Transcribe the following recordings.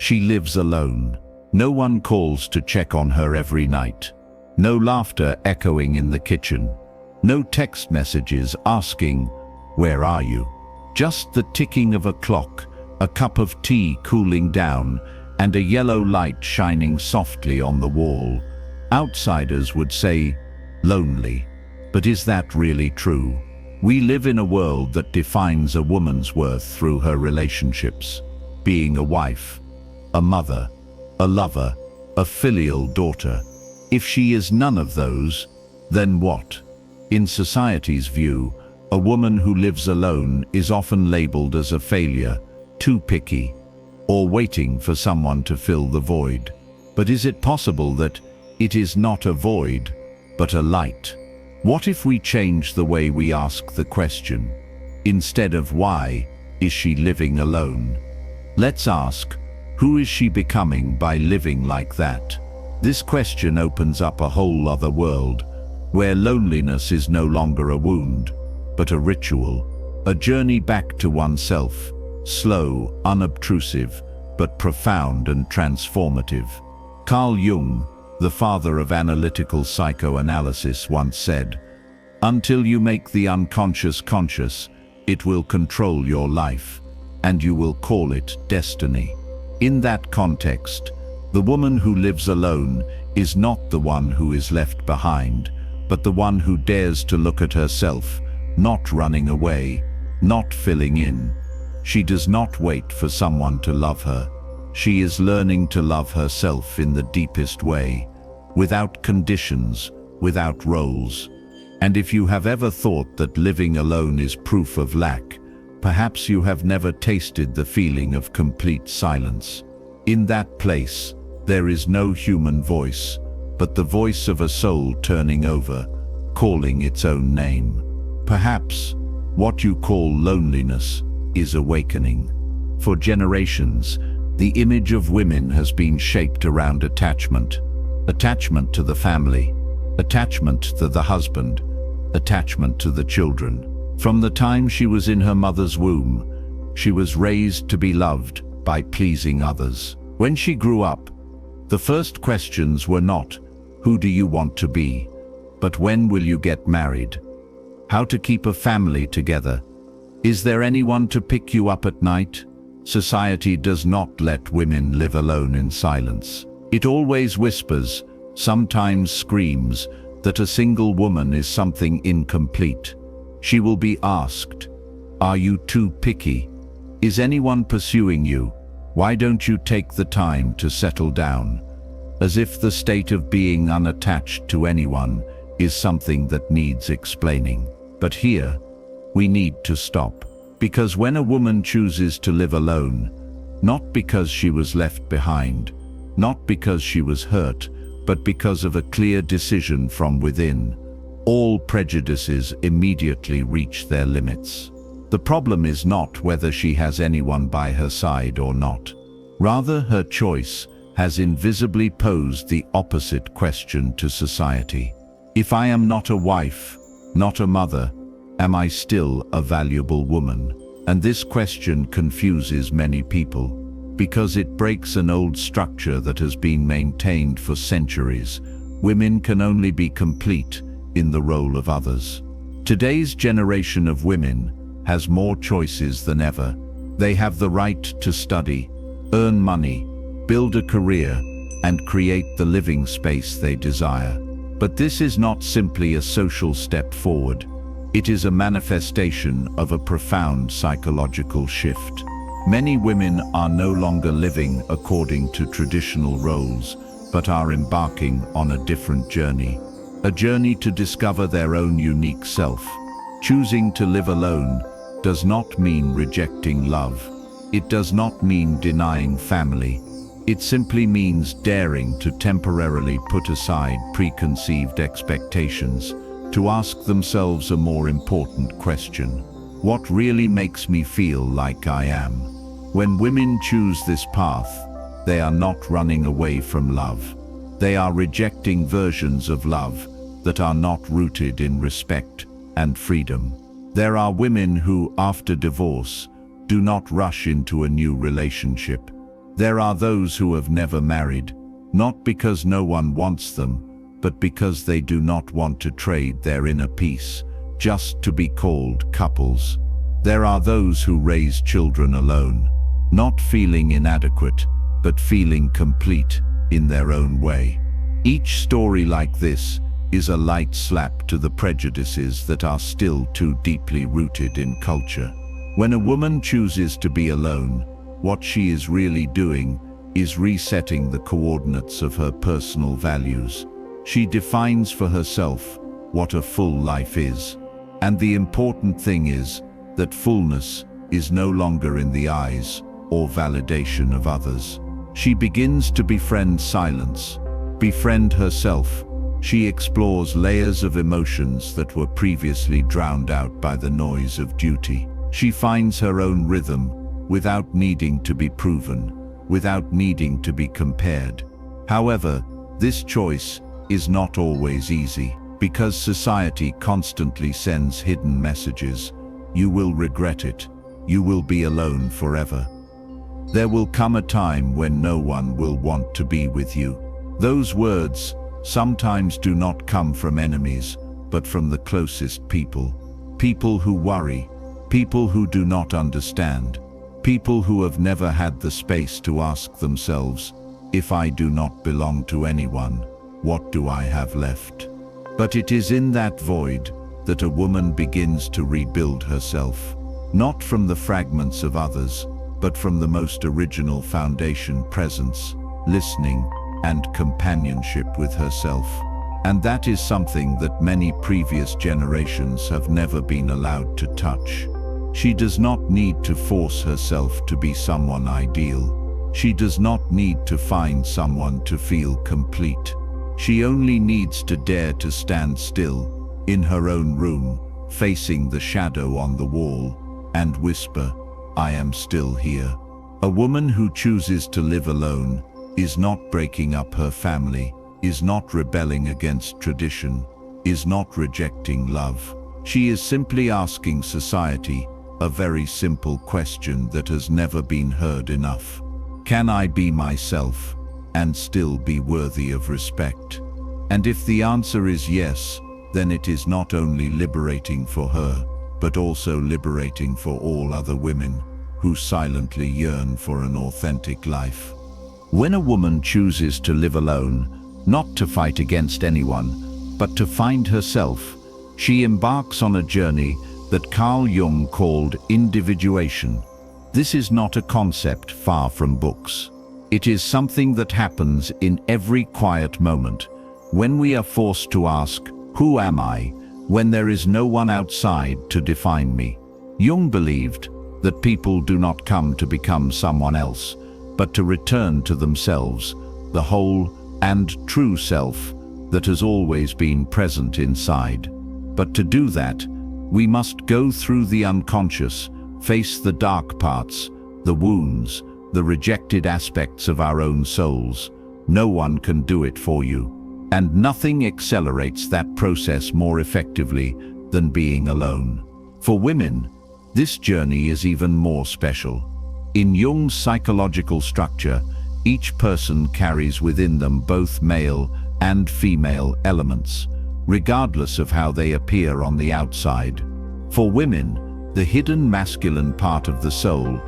She lives alone. No one calls to check on her every night. No laughter echoing in the kitchen. No text messages asking, "Where are you?" Just the ticking of a clock, a cup of tea cooling down, and a yellow light shining softly on the wall. Outsiders would say, lonely. But is that really true? We live in a world that defines a woman's worth through her relationships. Being a wife, a mother, a lover, a filial daughter. If she is none of those, then what? In society's view, a woman who lives alone is often labeled as a failure, too picky, or waiting for someone to fill the void. But is it possible that it is not a void, but a light? What if we change the way we ask the question? Instead of why is she living alone, let's ask, who is she becoming by living like that? This question opens up a whole other world, where loneliness is no longer a wound, but a ritual, a journey back to oneself, slow, unobtrusive, but profound and transformative. Carl Jung, the father of analytical psychoanalysis, once said, "Until you make the unconscious conscious, it will control your life, and you will call it destiny." In that context, the woman who lives alone is not the one who is left behind, but the one who dares to look at herself, not running away, not filling in. She does not wait for someone to love her. She is learning to love herself in the deepest way, without conditions, without roles. And if you have ever thought that living alone is proof of lack, perhaps you have never tasted the feeling of complete silence. In that place, there is no human voice, but the voice of a soul turning over, calling its own name. Perhaps what you call loneliness is awakening. For generations, the image of women has been shaped around attachment. Attachment to the family, attachment to the husband, attachment to the children. From the time she was in her mother's womb, she was raised to be loved by pleasing others. When she grew up, the first questions were not, "Who do you want to be?" but "When will you get married?" How to keep a family together? Is there anyone to pick you up at night? Society does not let women live alone in silence. It always whispers, sometimes screams, that a single woman is something incomplete. She will be asked, "Are you too picky? Is anyone pursuing you? Why don't you take the time to settle down?" As if the state of being unattached to anyone is something that needs explaining. But here, we need to stop. Because when a woman chooses to live alone, not because she was left behind, not because she was hurt, but because of a clear decision from within, all prejudices immediately reach their limits. The problem is not whether she has anyone by her side or not. Rather, her choice has invisibly posed the opposite question to society. If I am not a wife, not a mother, am I still a valuable woman? And this question confuses many people, because it breaks an old structure that has been maintained for centuries. Women can only be complete in the role of others. Today's generation of women has more choices than ever. They have the right to study, earn money, build a career, and create the living space they desire. But this is not simply a social step forward. It is a manifestation of a profound psychological shift. Many women are no longer living according to traditional roles, but are embarking on a different journey. A journey to discover their own unique self. Choosing to live alone does not mean rejecting love. It does not mean denying family. It simply means daring to temporarily put aside preconceived expectations, to ask themselves a more important question. What really makes me feel like I am? When women choose this path, they are not running away from love. They are rejecting versions of love that are not rooted in respect and freedom. There are women who, after divorce, do not rush into a new relationship. There are those who have never married, not because no one wants them, but because they do not want to trade their inner peace just to be called couples. There are those who raise children alone, not feeling inadequate, but feeling complete in their own way. Each story like this is a light slap to the prejudices that are still too deeply rooted in culture. When a woman chooses to be alone, what she is really doing is resetting the coordinates of her personal values. She defines for herself what a full life is. And the important thing is that fullness is no longer in the eyes or validation of others. She begins to befriend silence, befriend herself. She explores layers of emotions that were previously drowned out by the noise of duty. She finds her own rhythm without needing to be proven, without needing to be compared. However, this choice is not always easy, because society constantly sends hidden messages. You will regret it. You will be alone forever. There will come a time when no one will want to be with you. Those words sometimes do not come from enemies, but from the closest people. People who worry, people who do not understand, people who have never had the space to ask themselves, if I do not belong to anyone, what do I have left? But it is in that void that a woman begins to rebuild herself, not from the fragments of others, but from the most original foundation: presence, listening, and companionship with herself. And that is something that many previous generations have never been allowed to touch. She does not need to force herself to be someone ideal. She does not need to find someone to feel complete. She only needs to dare to stand still in her own room, facing the shadow on the wall, and whisper, I am still here. A woman who chooses to live alone is not breaking up her family, is not rebelling against tradition, is not rejecting love. She is simply asking society a very simple question that has never been heard enough. Can I be myself and still be worthy of respect? And if the answer is yes, then it is not only liberating for her, but also liberating for all other women who silently yearn for an authentic life. When a woman chooses to live alone, not to fight against anyone, but to find herself, she embarks on a journey that Carl Jung called individuation. This is not a concept far from books. It is something that happens in every quiet moment, when we are forced to ask, who am I, when there is no one outside to define me. Jung believed that people do not come to become someone else, but to return to themselves, the whole and true self that has always been present inside. But to do that, we must go through the unconscious, face the dark parts, the wounds, the rejected aspects of our own souls. No one can do it for you. And nothing accelerates that process more effectively than being alone. For women, this journey is even more special. In Jung's psychological structure, each person carries within them both male and female elements, regardless of how they appear on the outside. For women, the hidden masculine part of the soul,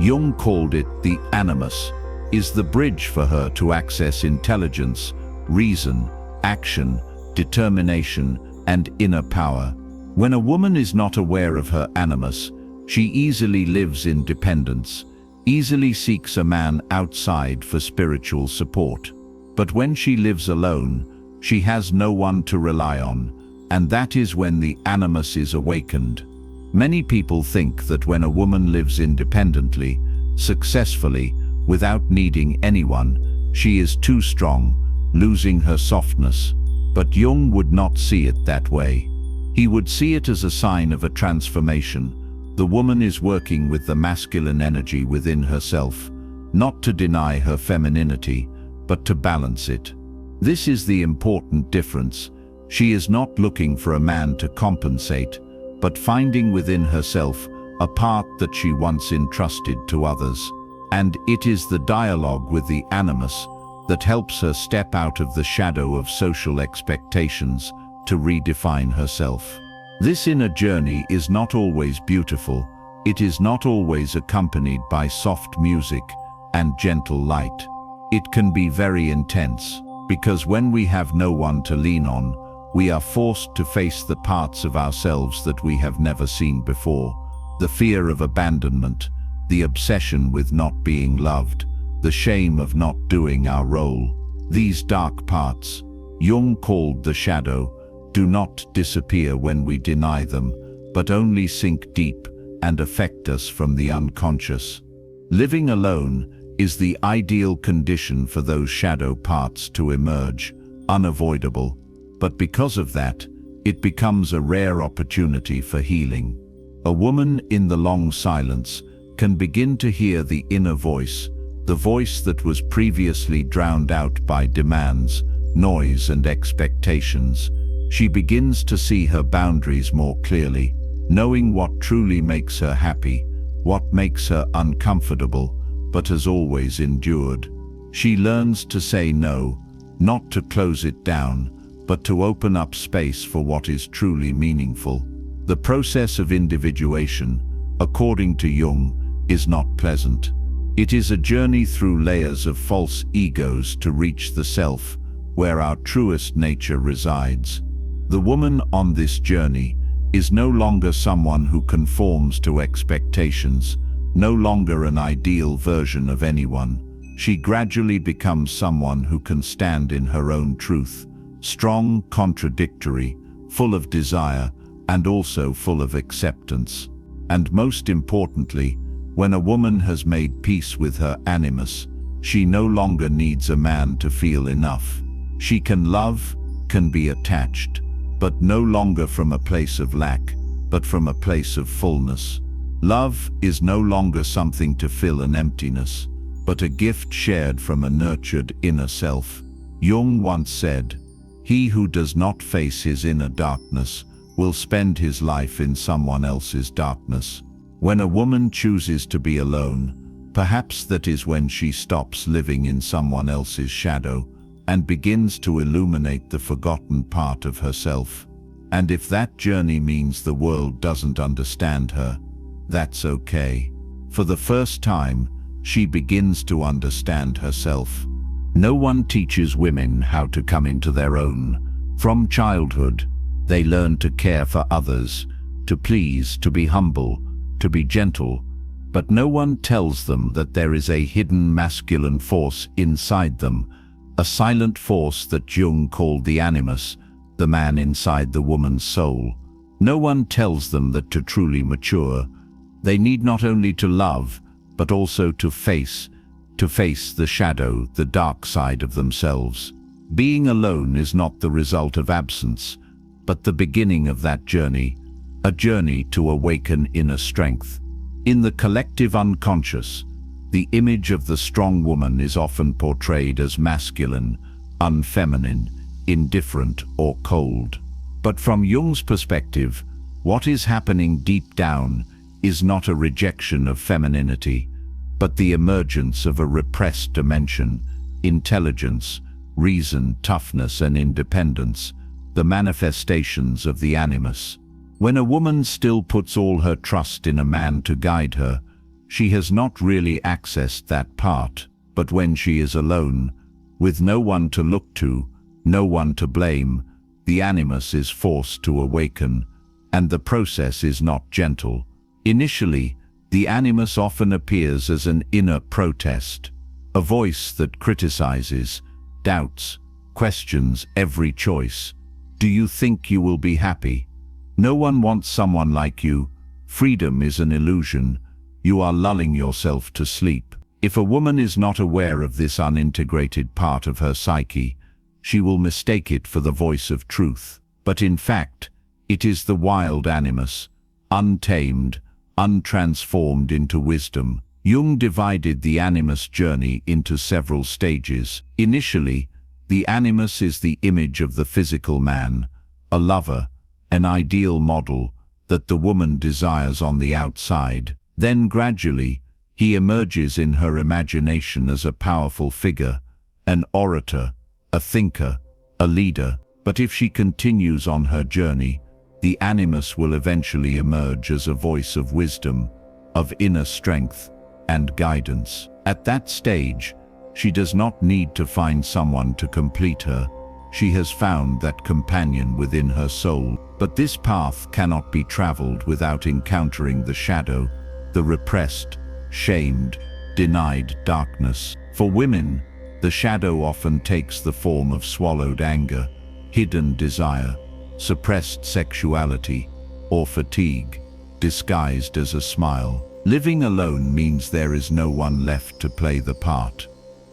Jung called it the animus, is the bridge for her to access intelligence, reason, action, determination, and inner power. When a woman is not aware of her animus, she easily lives in dependence, easily seeks a man outside for spiritual support. But when she lives alone, she has no one to rely on, and that is when the animus is awakened. Many people think that when a woman lives independently, successfully, without needing anyone, she is too strong, losing her softness. But Jung would not see it that way. He would see it as a sign of a transformation. The woman is working with the masculine energy within herself, not to deny her femininity, but to balance it. This is the important difference. She is not looking for a man to compensate, but finding within herself a part that she once entrusted to others. And it is the dialogue with the animus that helps her step out of the shadow of social expectations to redefine herself. This inner journey is not always beautiful. It is not always accompanied by soft music and gentle light. It can be very intense, because when we have no one to lean on, we are forced to face the parts of ourselves that we have never seen before. The fear of abandonment, the obsession with not being loved, the shame of not doing our role. These dark parts, Jung called the shadow, do not disappear when we deny them, but only sink deep and affect us from the unconscious. Living alone is the ideal condition for those shadow parts to emerge, unavoidable, but because of that, it becomes a rare opportunity for healing. A woman in the long silence can begin to hear the inner voice, the voice that was previously drowned out by demands, noise, and expectations. She begins to see her boundaries more clearly, knowing what truly makes her happy, what makes her uncomfortable, but has always endured. She learns to say no, not to close it down, but to open up space for what is truly meaningful. The process of individuation, according to Jung, is not pleasant. It is a journey through layers of false egos to reach the self, where our truest nature resides. The woman on this journey is no longer someone who conforms to expectations, no longer an ideal version of anyone. She gradually becomes someone who can stand in her own truth, strong, contradictory, full of desire, and also full of acceptance. And most importantly, when a woman has made peace with her animus, she no longer needs a man to feel enough. She can love, can be attached, but no longer from a place of lack, but from a place of fullness. Love is no longer something to fill an emptiness, but a gift shared from a nurtured inner self. Jung once said, "He who does not face his inner darkness will spend his life in someone else's darkness." When a woman chooses to be alone, perhaps that is when she stops living in someone else's shadow and begins to illuminate the forgotten part of herself. And if that journey means the world doesn't understand her, that's okay. For the first time, she begins to understand herself. No one teaches women how to come into their own. From childhood, they learn to care for others, to please, to be humble, to be gentle, but no one tells them that there is a hidden masculine force inside them, a silent force that Jung called the animus, the man inside the woman's soul. No one tells them that to truly mature, they need not only to love, but also to face the shadow, the dark side of themselves. Being alone is not the result of absence, but the beginning of that journey, a journey to awaken inner strength. In the collective unconscious, the image of the strong woman is often portrayed as masculine, unfeminine, indifferent, or cold. But from Jung's perspective, what is happening deep down is not a rejection of femininity, but the emergence of a repressed dimension, intelligence, reason, toughness, and independence, the manifestations of the animus. When a woman still puts all her trust in a man to guide her, she has not really accessed that part. But when she is alone, with no one to look to, no one to blame, the animus is forced to awaken, and the process is not gentle. Initially, the animus often appears as an inner protest, a voice that criticizes, doubts, questions every choice. Do you think you will be happy? No one wants someone like you. Freedom is an illusion. You are lulling yourself to sleep. If a woman is not aware of this unintegrated part of her psyche, she will mistake it for the voice of truth. But in fact, it is the wild animus, untamed, untransformed into wisdom. Jung divided the animus journey into several stages. Initially, the animus is the image of the physical man, a lover, an ideal model that the woman desires on the outside. Then gradually, He emerges in her imagination as a powerful figure, an orator, a thinker, a leader. But if she continues on her journey, the animus will eventually emerge as a voice of wisdom, of inner strength and guidance. At that stage, she does not need to find someone to complete her. She has found that companion within her soul. But this path cannot be traveled without encountering the shadow, the repressed, shamed, denied darkness. For women, the shadow often takes the form of swallowed anger, hidden desire, suppressed sexuality, or fatigue, disguised as a smile. Living alone means there is no one left to play the part.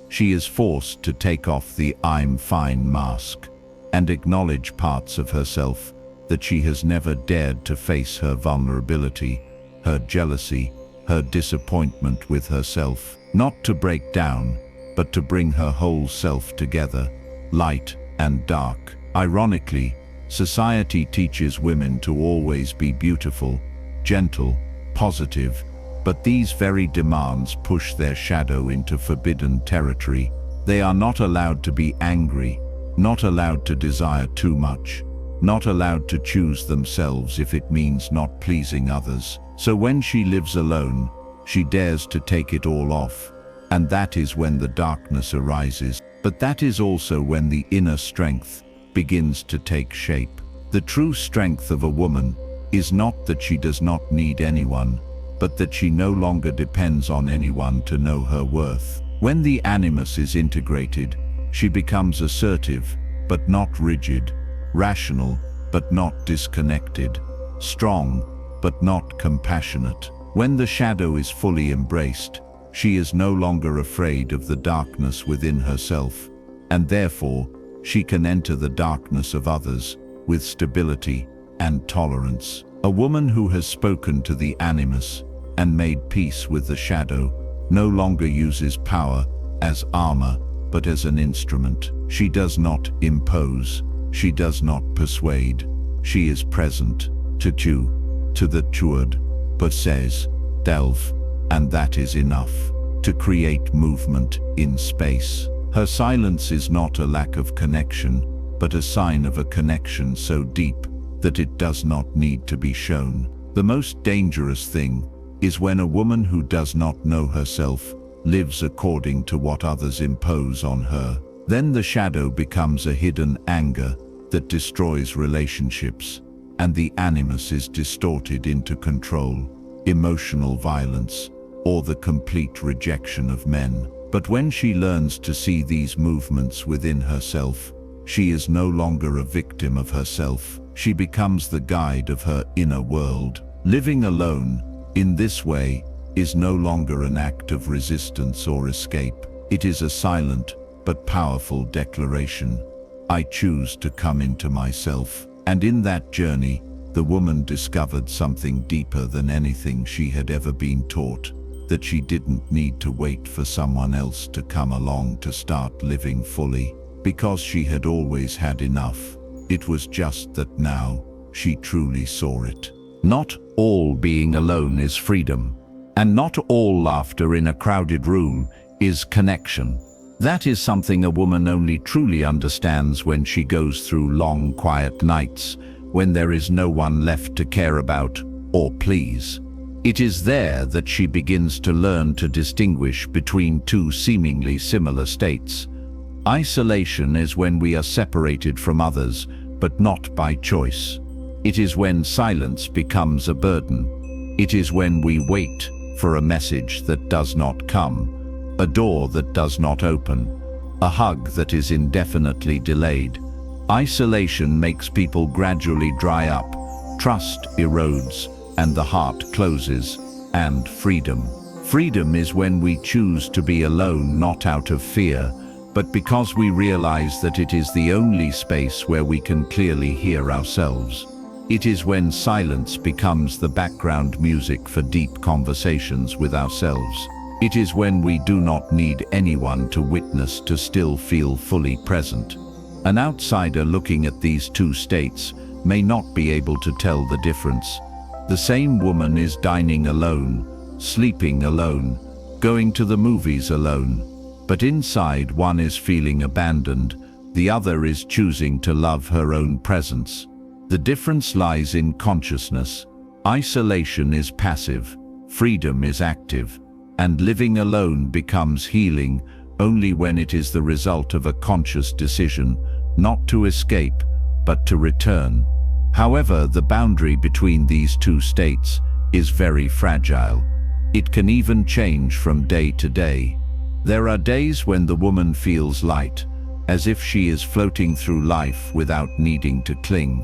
She is forced to take off the "I'm fine" mask and acknowledge parts of herself that she has never dared to face: her vulnerability, her jealousy, her disappointment with herself. Not to break down, but to bring her whole self together, light and dark. Ironically, society teaches women to always be beautiful, gentle, positive, but these very demands push their shadow into forbidden territory. They are not allowed to be angry, not allowed to desire too much, not allowed to choose themselves if it means not pleasing others. So when she lives alone, she dares to take it all off, and that is when the darkness arises. But that is also when the inner strength begins to take shape. The true strength of a woman is not that she does not need anyone, but that she no longer depends on anyone to know her worth. When the animus is integrated, she becomes assertive, but not rigid, rational, but not disconnected, strong, but not compassionate. When the shadow is fully embraced, she is no longer afraid of the darkness within herself, and therefore, she can enter the darkness of others with stability and tolerance. A woman who has spoken to the animus and made peace with the shadow no longer uses power as armor, but as an instrument. She does not impose, she does not persuade, she is present, to the tuad, possess, delve, and that is enough to create movement in space. Her silence is not a lack of connection, but a sign of a connection so deep that it does not need to be shown. The most dangerous thing is when a woman who does not know herself lives according to what others impose on her. Then the shadow becomes a hidden anger that destroys relationships, and the animus is distorted into control, emotional violence, or the complete rejection of men. But when she learns to see these movements within herself, she is no longer a victim of herself. She becomes the guide of her inner world. Living alone, in this way, is no longer an act of resistance or escape. It is a silent but powerful declaration. I choose to come into myself. And in that journey, the woman discovered something deeper than anything she had ever been taught, that she didn't need to wait for someone else to come along to start living fully, because she had always had enough. It was just that now, she truly saw it. Not all being alone is freedom, and not all laughter in a crowded room is connection. That is something a woman only truly understands when she goes through long, quiet nights, when there is no one left to care about or please. It is there that she begins to learn to distinguish between two seemingly similar states. Isolation is when we are separated from others, but not by choice. It is when silence becomes a burden. It is when we wait for a message that does not come, a door that does not open, a hug that is indefinitely delayed. Isolation makes people gradually dry up, trust erodes, and the heart closes. And freedom. Freedom is when we choose to be alone, not out of fear, but because we realize that it is the only space where we can clearly hear ourselves. It is when silence becomes the background music for deep conversations with ourselves. It is when we do not need anyone to witness to still feel fully present. An outsider looking at these two states may not be able to tell the difference. The same woman is dining alone, sleeping alone, going to the movies alone. But inside, one is feeling abandoned, the other is choosing to love her own presence. The difference lies in consciousness. Isolation is passive, freedom is active, and living alone becomes healing only when it is the result of a conscious decision, not to escape, but to return. However, the boundary between these two states is very fragile. It can even change from day to day. There are days when the woman feels light, as if she is floating through life without needing to cling.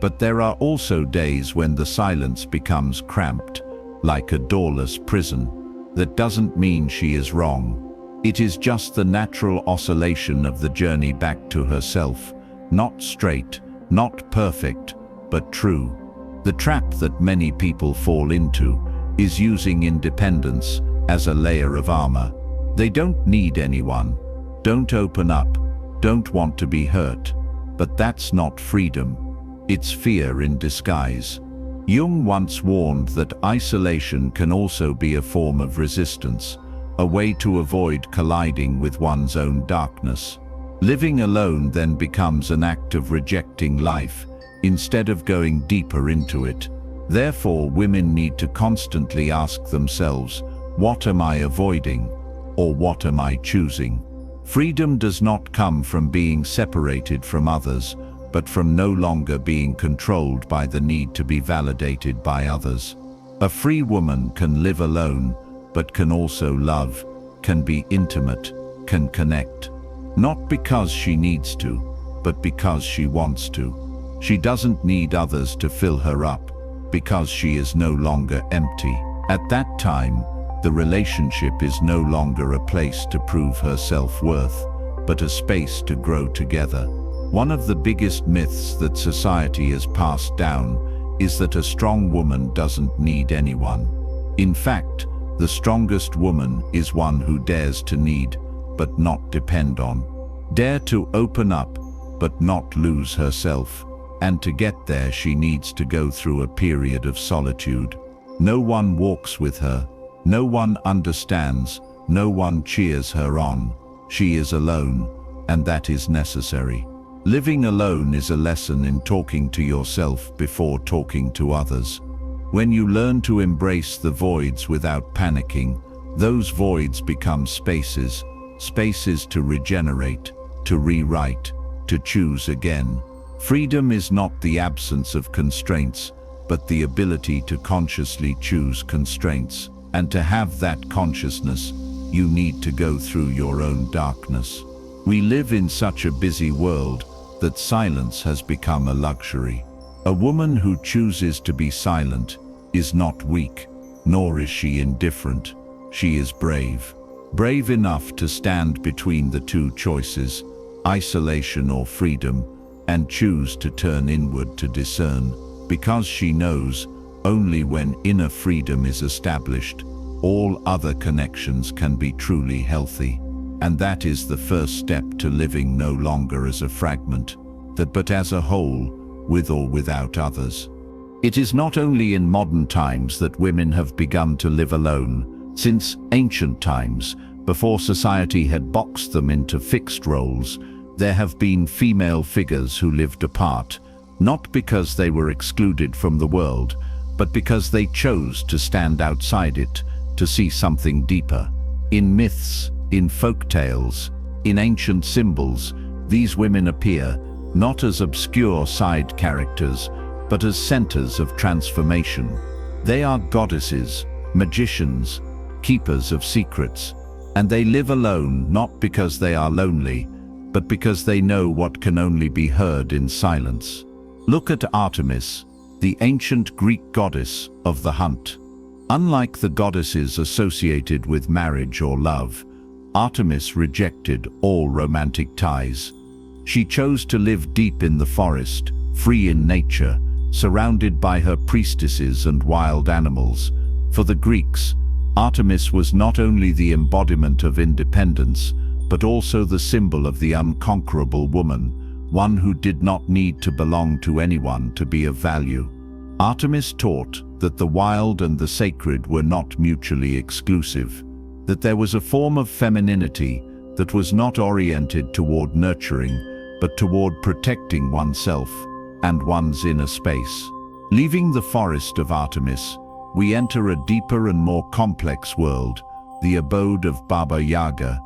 But there are also days when the silence becomes cramped, like a doorless prison. That doesn't mean she is wrong. It is just the natural oscillation of the journey back to herself, not straight, not perfect, but true. The trap that many people fall into is using independence as a layer of armor. They don't need anyone, don't open up, don't want to be hurt. But that's not freedom. It's fear in disguise. Jung once warned that isolation can also be a form of resistance, a way to avoid colliding with one's own darkness. Living alone then becomes an act of rejecting life, instead of going deeper into it. Therefore, women need to constantly ask themselves, what am I avoiding, or what am I choosing? Freedom does not come from being separated from others, but from no longer being controlled by the need to be validated by others. A free woman can live alone, but can also love, can be intimate, can connect. Not because she needs to, but because she wants to. She doesn't need others to fill her up, because she is no longer empty. At that time, the relationship is no longer a place to prove her self-worth, but a space to grow together. One of the biggest myths that society has passed down is that a strong woman doesn't need anyone. In fact, the strongest woman is one who dares to need, but not depend on. Dare to open up, but not lose herself. And to get there, she needs to go through a period of solitude. No one walks with her, no one understands, no one cheers her on. She is alone, and that is necessary. Living alone is a lesson in talking to yourself before talking to others. When you learn to embrace the voids without panicking, those voids become spaces, spaces to regenerate, to rewrite, to choose again. Freedom is not the absence of constraints, but the ability to consciously choose constraints. And to have that consciousness, you need to go through your own darkness. We live in such a busy world that silence has become a luxury. A woman who chooses to be silent is not weak, nor is she indifferent. She is brave. Brave enough to stand between the two choices, isolation or freedom, and choose to turn inward to discern, because she knows only when inner freedom is established, all other connections can be truly healthy. And that is the first step to living no longer as a fragment, but as a whole, with or without others. It is not only in modern times that women have begun to live alone. Since ancient times, before society had boxed them into fixed roles, there have been female figures who lived apart, not because they were excluded from the world, but because they chose to stand outside it, to see something deeper. In myths, in folk tales, in ancient symbols, these women appear not as obscure side characters, but as centers of transformation. They are goddesses, magicians, keepers of secrets, and they live alone not because they are lonely, but because they know what can only be heard in silence. Look at Artemis, the ancient Greek goddess of the hunt. Unlike the goddesses associated with marriage or love, Artemis rejected all romantic ties. She chose to live deep in the forest, free in nature, surrounded by her priestesses and wild animals. For the Greeks, Artemis was not only the embodiment of independence, but also the symbol of the unconquerable woman, one who did not need to belong to anyone to be of value. Artemis taught that the wild and the sacred were not mutually exclusive. that there was a form of femininity that was not oriented toward nurturing, but toward protecting oneself and one's inner space. Leaving the forest of Artemis, we enter a deeper and more complex world, the abode of Baba Yaga,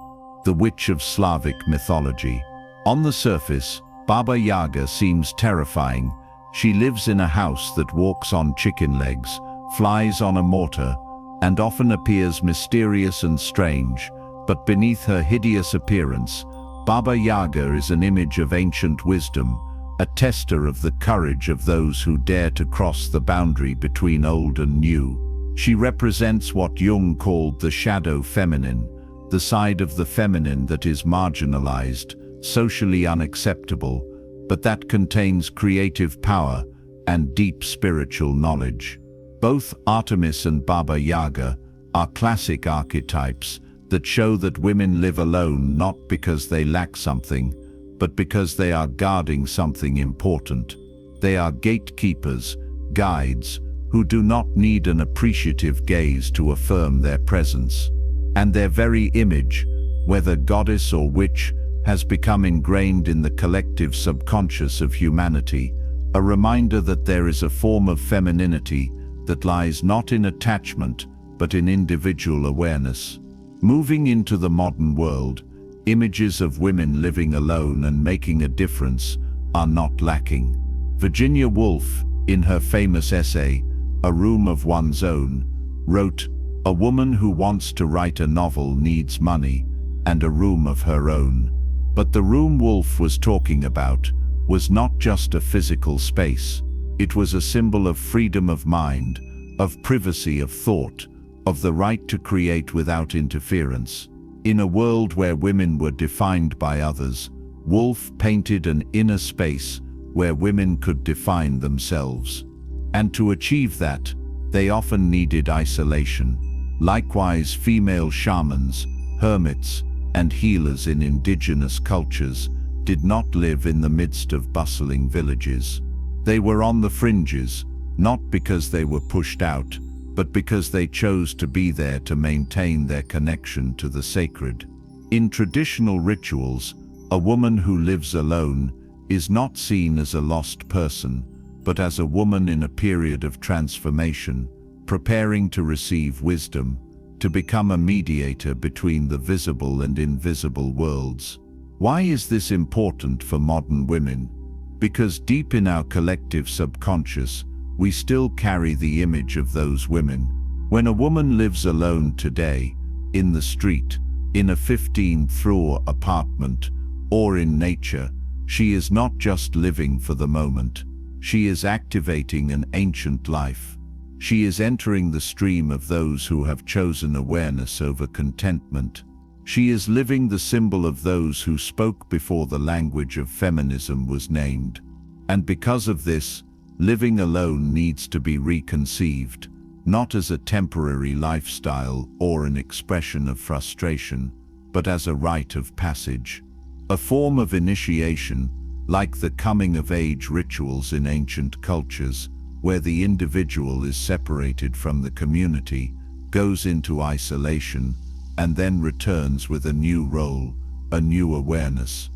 the witch of Slavic mythology. On the surface, Baba Yaga seems terrifying. She lives in a house that walks on chicken legs, flies on a mortar, and often appears mysterious and strange. But beneath her hideous appearance, Baba Yaga is an image of ancient wisdom, a tester of the courage of those who dare to cross the boundary between old and new. She represents what Jung called the shadow feminine, the side of the feminine that is marginalized, socially unacceptable, but that contains creative power and deep spiritual knowledge. Both Artemis and Baba Yaga are classic archetypes that show that women live alone not because they lack something, but because they are guarding something important. They are gatekeepers, guides, who do not need an appreciative gaze to affirm their presence. And their very image, whether goddess or witch, has become ingrained in the collective subconscious of humanity, a reminder that there is a form of femininity that lies not in attachment, but in individual awareness. Moving into the modern world, images of women living alone and making a difference are not lacking. Virginia Woolf, in her famous essay, A Room of One's Own, wrote, "A woman who wants to write a novel needs money and a room of her own." But the room Woolf was talking about was not just a physical space. It was a symbol of freedom of mind, of privacy of thought, of the right to create without interference. In a world where women were defined by others, Woolf painted an inner space where women could define themselves. And to achieve that, they often needed isolation. Likewise, female shamans, hermits, and healers in indigenous cultures did not live in the midst of bustling villages. They were on the fringes, not because they were pushed out, but because they chose to be there to maintain their connection to the sacred. In traditional rituals, a woman who lives alone is not seen as a lost person, but as a woman in a period of transformation, preparing to receive wisdom, to become a mediator between the visible and invisible worlds. Why is this important for modern women? Because deep in our collective subconscious, we still carry the image of those women. When a woman lives alone today, in the street, in a 15th-floor apartment, or in nature, she is not just living for the moment. She is activating an ancient life. She is entering the stream of those who have chosen awareness over contentment. She is living the symbol of those who spoke before the language of feminism was named. And because of this, living alone needs to be reconceived, not as a temporary lifestyle or an expression of frustration, but as a rite of passage, a form of initiation, like the coming-of-age rituals in ancient cultures, where the individual is separated from the community, goes into isolation, and then returns with a new role, a new awareness.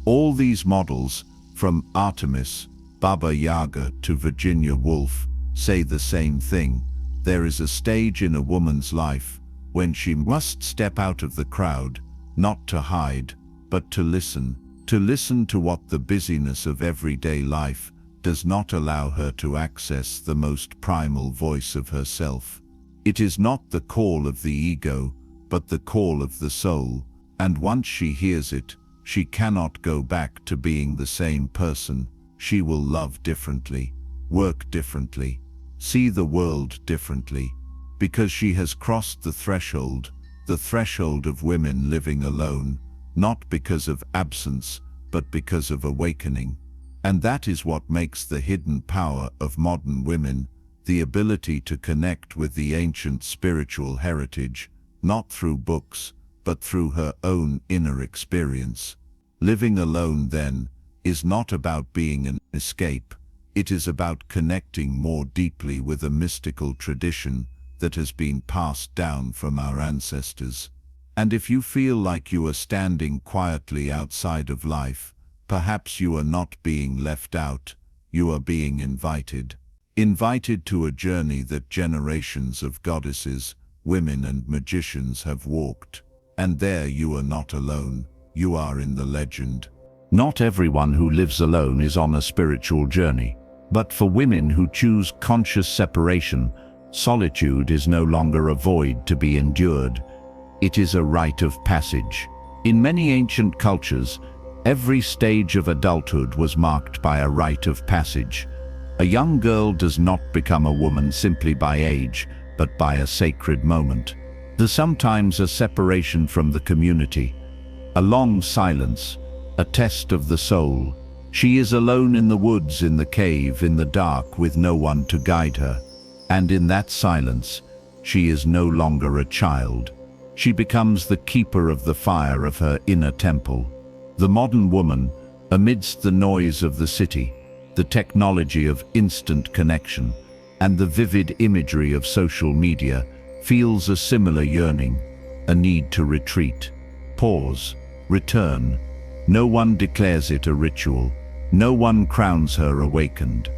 All these models, from Artemis, Baba Yaga to Virginia Woolf, say the same thing. There is a stage in a woman's life when she must step out of the crowd, not to hide, but to listen to what the busyness of everyday life does not allow her to access the most primal voice of herself. It is not the call of the ego, but the call of the soul, and once she hears it, she cannot go back to being the same person. She will love differently, work differently, see the world differently, because she has crossed the threshold of women living alone, not because of absence, but because of awakening. And that is what makes the hidden power of modern women, the ability to connect with the ancient spiritual heritage, not through books, but through her own inner experience. Living alone, then, is not about being an escape. It is about connecting more deeply with a mystical tradition that has been passed down from our ancestors. And if you feel like you are standing quietly outside of life, perhaps you are not being left out, you are being invited. Invited to a journey that generations of goddesses, women and magicians have walked. And there you are not alone, you are in the legend. Not everyone who lives alone is on a spiritual journey. But for women who choose conscious separation, solitude is no longer a void to be endured. It is a rite of passage. In many ancient cultures, every stage of adulthood was marked by a rite of passage. A young girl does not become a woman simply by age, but by a sacred moment. There's sometimes a separation from the community, a long silence, a test of the soul. She is alone in the woods, in the cave, in the dark, with no one to guide her. And in that silence, she is no longer a child. She becomes the keeper of the fire of her inner temple. The modern woman, amidst the noise of the city, the technology of instant connection, and the vivid imagery of social media, feels a similar yearning, a need to retreat, pause, return. No one declares it a ritual. No one crowns her awakened.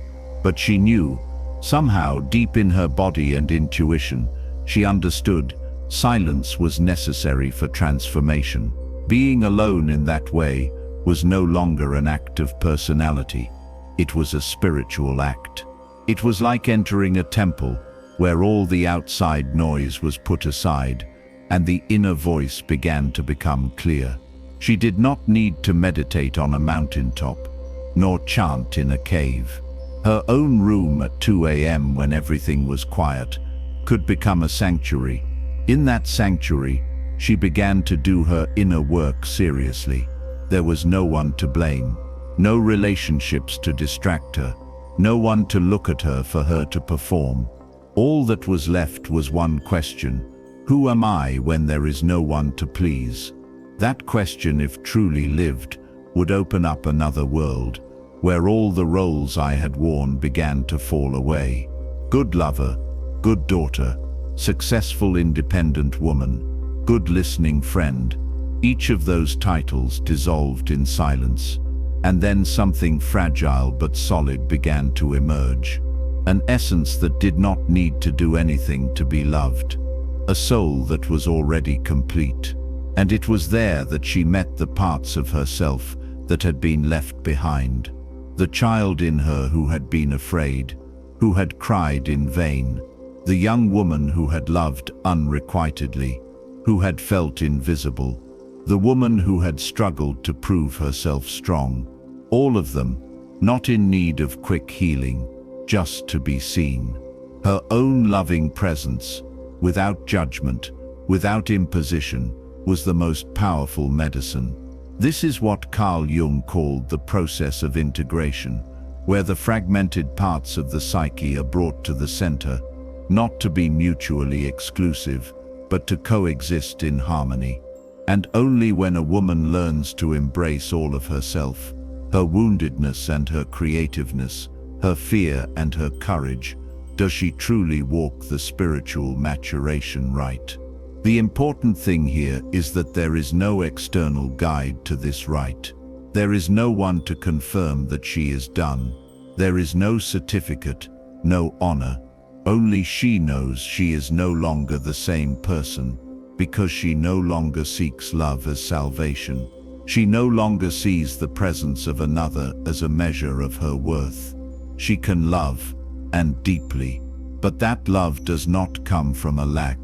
But she knew, somehow deep in her body and intuition, she understood silence was necessary for transformation. Being alone in that way was no longer an act of personality. It was a spiritual act. It was like entering a temple where all the outside noise was put aside and the inner voice began to become clear. She did not need to meditate on a mountaintop, nor chant in a cave. Her own room at 2 a.m. when everything was quiet could become a sanctuary. In that sanctuary, she began to do her inner work seriously. There was no one to blame, no relationships to distract her, no one to look at her for her to perform. All that was left was one question: who am I when there is no one to please? That question, if truly lived, would open up another world, where all the roles I had worn began to fall away. Good lover, good daughter, successful independent woman, good listening friend. Each of those titles dissolved in silence, and then something fragile but solid began to emerge. An essence that did not need to do anything to be loved. A soul that was already complete. And it was there that she met the parts of herself that had been left behind. The child in her who had been afraid, who had cried in vain. The young woman who had loved unrequitedly, who had felt invisible. The woman who had struggled to prove herself strong. All of them, not in need of quick healing, just to be seen. Her own loving presence, without judgment, without imposition, was the most powerful medicine. This is what Carl Jung called the process of integration, where the fragmented parts of the psyche are brought to the center, not to be mutually exclusive, but to coexist in harmony. And only when a woman learns to embrace all of herself, her woundedness and her creativeness, her fear and her courage, does she truly walk the spiritual maturation rite. The important thing here is that there is no external guide to this rite. There is no one to confirm that she is done. There is no certificate, no honor. Only she knows she is no longer the same person, because she no longer seeks love as salvation. She no longer sees the presence of another as a measure of her worth. She can love, and deeply, but that love does not come from a lack,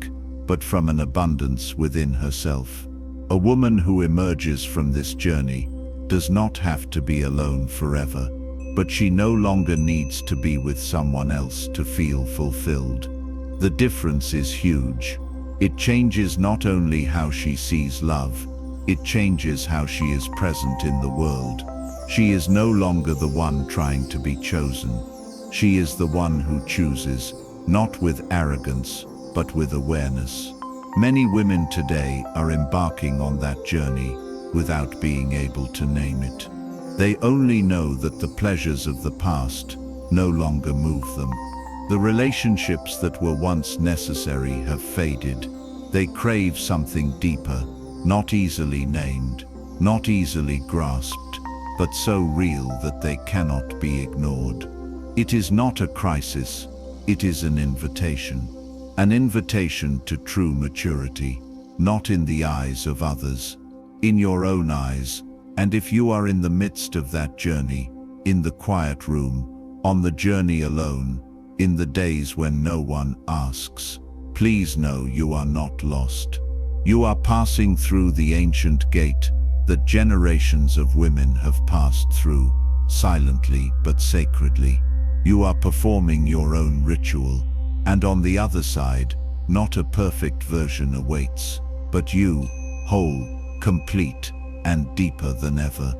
but from an abundance within herself. A woman who emerges from this journey does not have to be alone forever, but she no longer needs to be with someone else to feel fulfilled. The difference is huge. It changes not only how she sees love, it changes how she is present in the world. She is no longer the one trying to be chosen. She is the one who chooses, not with arrogance, but with awareness. Many women today are embarking on that journey without being able to name it. They only know that the pleasures of the past no longer move them. The relationships that were once necessary have faded. They crave something deeper, not easily named, not easily grasped, but so real that they cannot be ignored. It is not a crisis, it is an invitation to true maturity, not in the eyes of others, in your own eyes. And if you are in the midst of that journey, in the quiet room, on the journey alone, in the days when no one asks, please know you are not lost. You are passing through the ancient gate that generations of women have passed through, silently but sacredly. You are performing your own ritual, and on the other side, not a perfect version awaits, but you, whole, complete, and deeper than ever.